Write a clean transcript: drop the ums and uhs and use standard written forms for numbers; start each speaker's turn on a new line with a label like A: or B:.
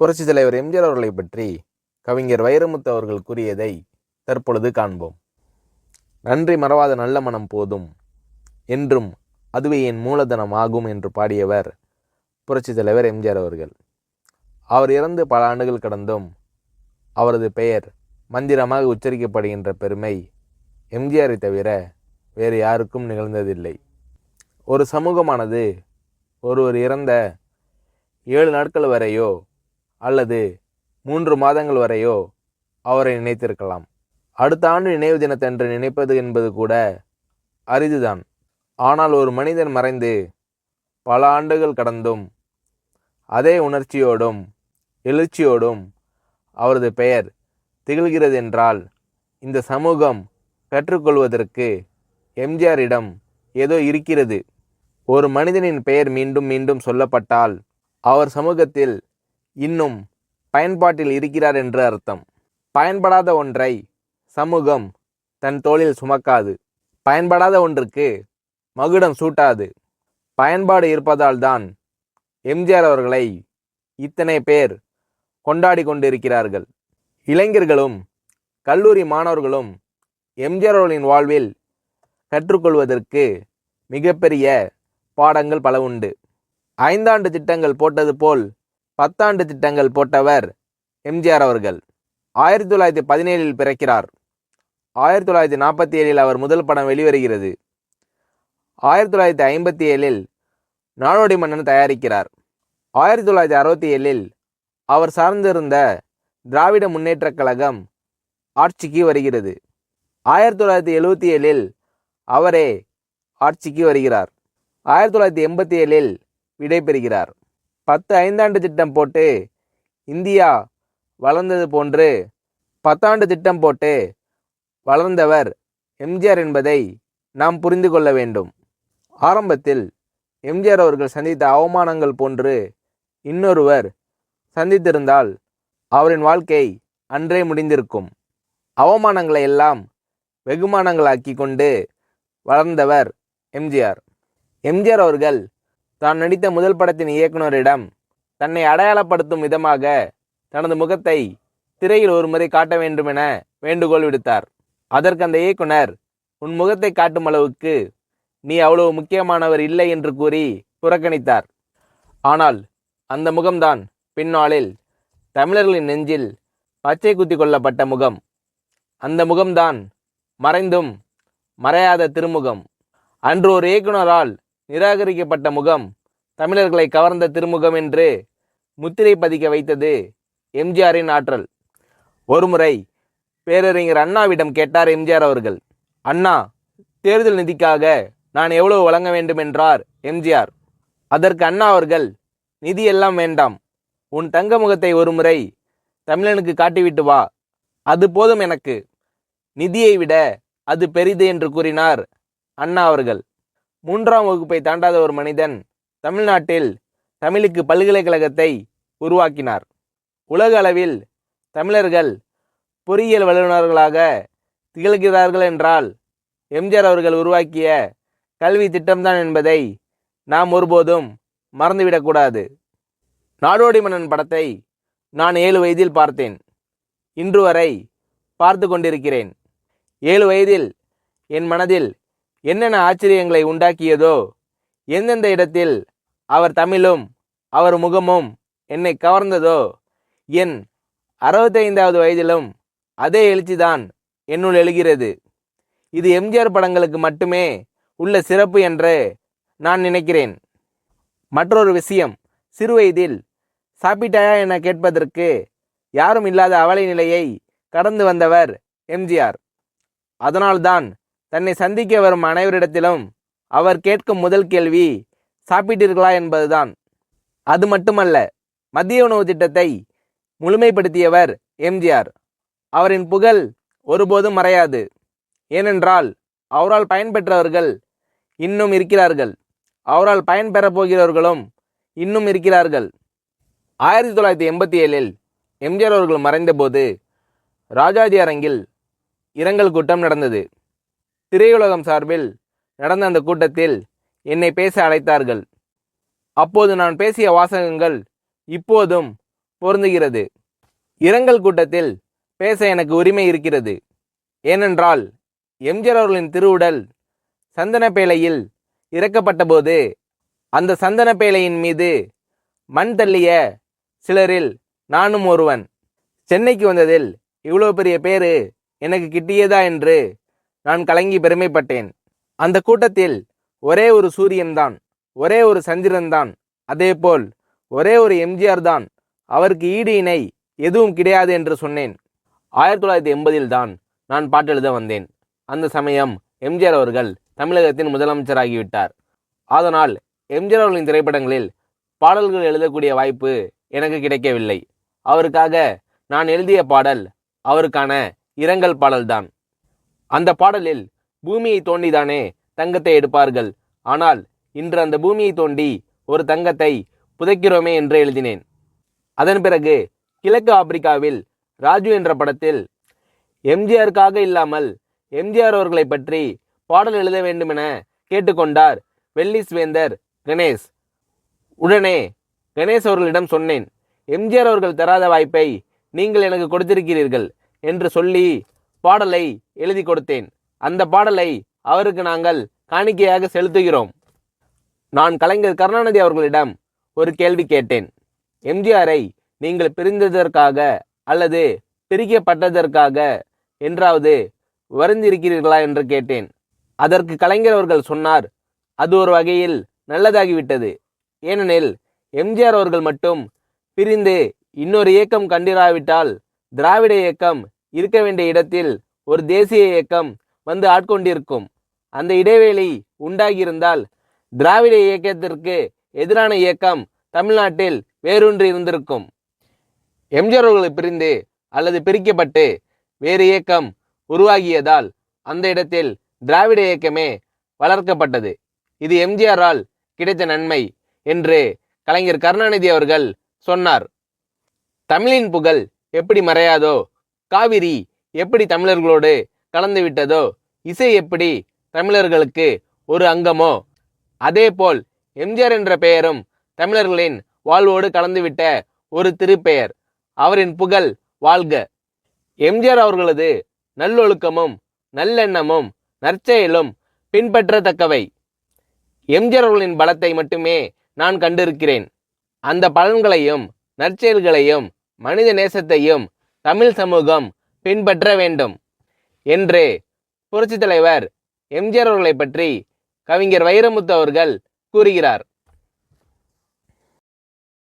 A: புரட்சித் தலைவர் எம்ஜிஆர் அவர்களை பற்றி கவிஞர் வைரமுத்து அவர்கள் கூறியதை தற்பொழுது காண்போம். நன்றி மறவாத நல்ல மனம் போதும், என்றும் அதுவே என் மூலதனம் ஆகும் என்று பாடியவர் புரட்சித் தலைவர் எம்ஜிஆர் அவர்கள். அவர் இறந்து பல ஆண்டுகள் கடந்தும் அவரது பெயர் மந்திரமாக உச்சரிக்கப்படுகின்ற பெருமை எம்ஜிஆரை தவிர வேறு யாருக்கும் நிகழ்ந்ததில்லை. ஒரு சமூகமானது ஒருவர் இறந்த 7 நாட்கள் வரையோ அல்லது 3 மாதங்கள் வரையோ அவரை நினைத்திருக்கலாம். அடுத்த ஆண்டு நினைவு தினத்தன்று நினைப்பது என்பது கூட அரிதுதான். ஆனால் ஒரு மனிதன் மறைந்து பல ஆண்டுகள் கடந்தும் அதே உணர்ச்சியோடும் எழுச்சியோடும் அவரது பெயர் திகழ்கிறது என்றால் இந்த சமூகம் கற்றுக்கொள்வதற்கு எம்ஜிஆரிடம் ஏதோ இருக்கிறது. ஒரு மனிதனின் பெயர் மீண்டும் மீண்டும் சொல்லப்பட்டால் அவர் சமூகத்தில் இன்னும் பயன்பாட்டில் இருக்கிறார் என்று அர்த்தம். பயன்படாத ஒன்றை சமூகம் தன் தோளில் சுமக்காது. பயன்படாத ஒன்றுக்கு மகுடம் சூட்டாது. பயன்பாடு இருப்பதால் தான் எம்ஜிஆர் அவர்களை இத்தனை பேர் கொண்டாடி கொண்டிருக்கிறார்கள். இளைஞர்களும் கல்லூரி மாணவர்களும் எம்ஜிஆர் அவர்களின் வாழ்வில் கற்றுக்கொள்வதற்கு மிகப்பெரிய பாடங்கள் பல உண்டு. 5 ஆண்டு திட்டங்கள் போட்டது போல் 10 ஆண்டு திட்டங்கள் போட்டவர் எம்ஜிஆர் அவர்கள். 1917 பிறக்கிறார். 1947 அவர் முதல் படம் வெளிவருகிறது. 1957 நாடோடி மன்னன் தயாரிக்கிறார். 1967 அவர் சார்ந்திருந்த திராவிட முன்னேற்றக் கழகம் ஆட்சிக்கு வருகிறது. 1977 அவரே ஆட்சிக்கு வருகிறார். 1987 விடை பெறுகிறார். 10 5ஆண்டு திட்டம் போட்டு இந்தியா வளர்ந்தது போன்று 10 ஆண்டு திட்டம் போட்டு வளர்ந்தவர் எம்ஜிஆர் என்பதை நாம் புரிந்து கொள்ள வேண்டும். ஆரம்பத்தில் எம்ஜிஆர் அவர்கள் சந்தித்த அவமானங்கள் போன்று இன்னொருவர் சந்தித்திருந்தால் அவரின் வாழ்க்கை அன்றே முடிந்திருக்கும். அவமானங்களை எல்லாம் வெகுமானங்களாக்கி கொண்டு வளர்ந்தவர் எம்ஜிஆர். எம்ஜிஆர் அவர்கள் தான் நடித்த முதல் படத்தின் இயக்குனரிடம் தன்னை அடையாளப்படுத்தும் விதமாக தனது முகத்தை திரையில் ஒரு முறை காட்ட வேண்டுமென வேண்டுகோள் விடுத்தார். அதற்கு அந்த இயக்குனர், உன் முகத்தை காட்டும் அளவுக்கு நீ அவ்வளவு முக்கியமானவர் இல்லை என்று கூறி புறக்கணித்தார். ஆனால் அந்த முகம்தான் பின்னாளில் தமிழர்களின் நெஞ்சில் பச்சை குத்தி கொள்ளப்பட்ட முகம். அந்த முகம்தான் மறைந்தும் மறையாத திருமுகம். அன்று ஒரு இயக்குனரால் நிராகரிக்கப்பட்ட முகம் தமிழர்களை கவர்ந்த திருமுகம் என்று முத்திரை பதிக்க வைத்தது எம்ஜிஆரின் ஆற்றல். ஒருமுறை பேரறிஞர் அண்ணாவிடம் கேட்டார் எம்ஜிஆர் அவர்கள். அண்ணா, தேர்தல் நிதிக்காக நான் எவ்வளவு வழங்க வேண்டும் என்றார் எம்ஜிஆர். அதற்கு அண்ணா அவர்கள், நிதி எல்லாம் வேண்டாம், உன் தங்க முகத்தை ஒருமுறை தமிழனுக்கு காட்டிவிட்டு வா, அது போதும் எனக்கு, நிதியை விட அது பெரிது என்று கூறினார் அண்ணா அவர்கள். 3ஆம் வகுப்பை தாண்டாத ஒரு மனிதன் தமிழ்நாட்டில் தமிழுக்கு பல்கலைக்கழகத்தை உருவாக்கினார். உலக அளவில் தமிழர்கள் பொறியியல் வல்லுநர்களாக திகழ்கிறார்கள் என்றால் எம்ஜிஆர் அவர்கள் உருவாக்கிய கல்வி திட்டம்தான் என்பதை நாம் ஒருபோதும் மறந்துவிடக்கூடாது. நாடோடி மன்னன் படத்தை நான் 7 வயதில் பார்த்தேன். இன்று வரை பார்த்து கொண்டிருக்கிறேன். 7 வயதில் என் மனதில் என்னென்ன ஆச்சரியங்களை உண்டாக்கியதோ, எந்தெந்த இடத்தில் அவர் தமிழும் அவர் முகமும் என்னை கவர்ந்ததோ, என் 65வது வயதிலும் அதே எழுச்சிதான் என்னுள் எழுகிறது. இது எம்ஜிஆர் படங்களுக்கு மட்டுமே உள்ள சிறப்பு என்று நான் நினைக்கிறேன். மற்றொரு விஷயம், சிறுவயதில் சாப்பிட்டாயா என கேட்பதற்கு யாரும் இல்லாத அவலை நிலையை கடந்து வந்தவர் எம்ஜிஆர். அதனால்தான் தன்னை சந்திக்க வரும் அனைவரிடத்திலும் அவர் கேட்கும் முதல் கேள்வி சாப்பிட்டீர்களா என்பதுதான். அது மட்டுமல்ல, மதிய உணவு திட்டத்தை முழுமைப்படுத்தியவர் எம்ஜிஆர். அவரின் புகழ் ஒருபோதும் மறையாது. ஏனென்றால் அவரால் பயன்பெற்றவர்கள் இன்னும் இருக்கிறார்கள். அவரால் பயன்பெறப் போகிறவர்களும் இன்னும் இருக்கிறார்கள். 1987 எம்ஜிஆர் அவர்கள் மறைந்தபோது ராஜாஜி அரங்கில் இரங்கல் கூட்டம் நடந்தது. திரையுலகம் சார்பில் நடந்த அந்த கூட்டத்தில் என்னை பேச அழைத்தார்கள். அப்போது நான் பேசிய வாசகங்கள் இப்போதும் பொருந்துகிறது. இரங்கல் கூட்டத்தில் பேச எனக்கு உரிமை இருக்கிறது. ஏனென்றால் எம்ஜிஆர் அவர்களின் திருவுடல் சந்தன பேழையில் இறக்கப்பட்ட போது அந்த சந்தன பேழையின் மீது மண் தள்ளிய சிலரில் நானும் ஒருவன். சென்னைக்கு வந்ததில் இவ்வளோ பெரிய பேரு எனக்கு கிட்டியதா என்று நான் கலங்கி பெருமைப்பட்டேன். அந்த கூட்டத்தில் ஒரே ஒரு சூரியன்தான், ஒரே ஒரு சந்திரன்தான், அதேபோல் ஒரே ஒரு எம்ஜிஆர் தான், அவருக்கு ஈடு இணை எதுவும் கிடையாது என்று சொன்னேன். 1980 தான் நான் பாட்டெழுத வந்தேன். அந்த சமயம் எம்ஜிஆர் அவர்கள் தமிழகத்தின் முதலமைச்சராகிவிட்டார். அதனால் எம்ஜிஆர் அவர்களின் திரைப்படங்களில் பாடல்கள் எழுதக்கூடிய வாய்ப்பு எனக்கு கிடைக்கவில்லை. அவருக்காக நான் எழுதிய பாடல் அவருக்கான இரங்கல் பாடல்தான். அந்த பாடலில் பூமியை தோண்டிதானே தங்கத்தை எடுப்பார்கள், ஆனால் இன்று அந்த பூமியை தோண்டி ஒரு தங்கத்தை புதைக்கிறோமே என்று எழுதினேன். அதன் பிறகு கிழக்கு ஆப்பிரிக்காவில் ராஜு என்ற படத்தில் எம்ஜிஆருக்காக இல்லாமல் எம்ஜிஆர் அவர்களை பற்றி பாடல் எழுத வேண்டுமென கேட்டுக்கொண்டார் வெல்லிஸ் வேந்தர் கணேஷ். உடனே கணேஷ் அவர்களிடம் சொன்னேன், எம்ஜிஆர் அவர்கள் தராத வாய்ப்பை நீங்கள் எனக்கு கொடுத்திருக்கிறீர்கள் என்று சொல்லி பாடலை எழுதி கொடுத்தேன். அந்த பாடலை அவருக்கு நாங்கள் காணிக்கையாக செலுத்துகிறோம். நான் கலைஞர் கருணாநிதி அவர்களிடம் ஒரு கேள்வி கேட்டேன். எம்ஜிஆரை நீங்கள் பிரிந்ததற்காக அல்லது பிரிக்கப்பட்டதற்காக என்றாவது வருந்திருக்கிறீர்களா என்று கேட்டேன். அதற்கு கலைஞர் அவர்கள் சொன்னார், அது ஒரு வகையில் நல்லதாகிவிட்டது. ஏனெனில் எம்ஜிஆர் அவர்கள் மட்டும் பிரிந்து இன்னொரு இயக்கம் கண்டிராவிட்டால் திராவிட இயக்கம் இருக்க வேண்டிய இடத்தில் ஒரு தேசிய இயக்கம் வந்து ஆட்கொண்டிருக்கும். அந்த இடைவேளை உண்டாகியிருந்தால் திராவிட இயக்கத்திற்கு எதிரான இயக்கம் தமிழ்நாட்டில் வேரூன்றி இருந்திருக்கும். எம்ஜிஆர் அவர்களை பிரிந்து அல்லது பிரிக்கப்பட்டு வேறு இயக்கம் உருவாகியதால் அந்த இடத்தில் திராவிட இயக்கமே வளர்க்கப்பட்டது. இது எம்ஜிஆரால் கிடைத்த நன்மை என்று கலைஞர் கருணாநிதி அவர்கள் சொன்னார். தமிழின் புகழ் எப்படி மறையாதோ, காவிரி எப்படி தமிழர்களோடு கலந்து விட்டதோ, இசை எப்படி தமிழர்களுக்கு ஒரு அங்கமோ, அதேபோல் எம்ஜிஆர் என்ற பெயரும் தமிழர்களின் வாழ்வோடு கலந்துவிட்ட ஒரு திருப்பெயர். அவரின் புகழ் வாழ்க. எம்ஜிஆர் அவர்களது நல்லொழுக்கமும் நல்லெண்ணமும் நற்செயலும் பின்பற்றத்தக்கவை. எம்ஜிஆர் அவர்களின் பலத்தை மட்டுமே நான் கண்டிருக்கிறேன். அந்த பலன்களையும் நற்செயல்களையும் மனித நேசத்தையும் தமிழ் சமூகம் பின்பற்ற வேண்டும் என்று புரட்சித் தலைவர் எம்ஜிஆர் அவர்களை பற்றி கவிஞர் வைரமுத்து அவர்கள் கூறுகிறார்.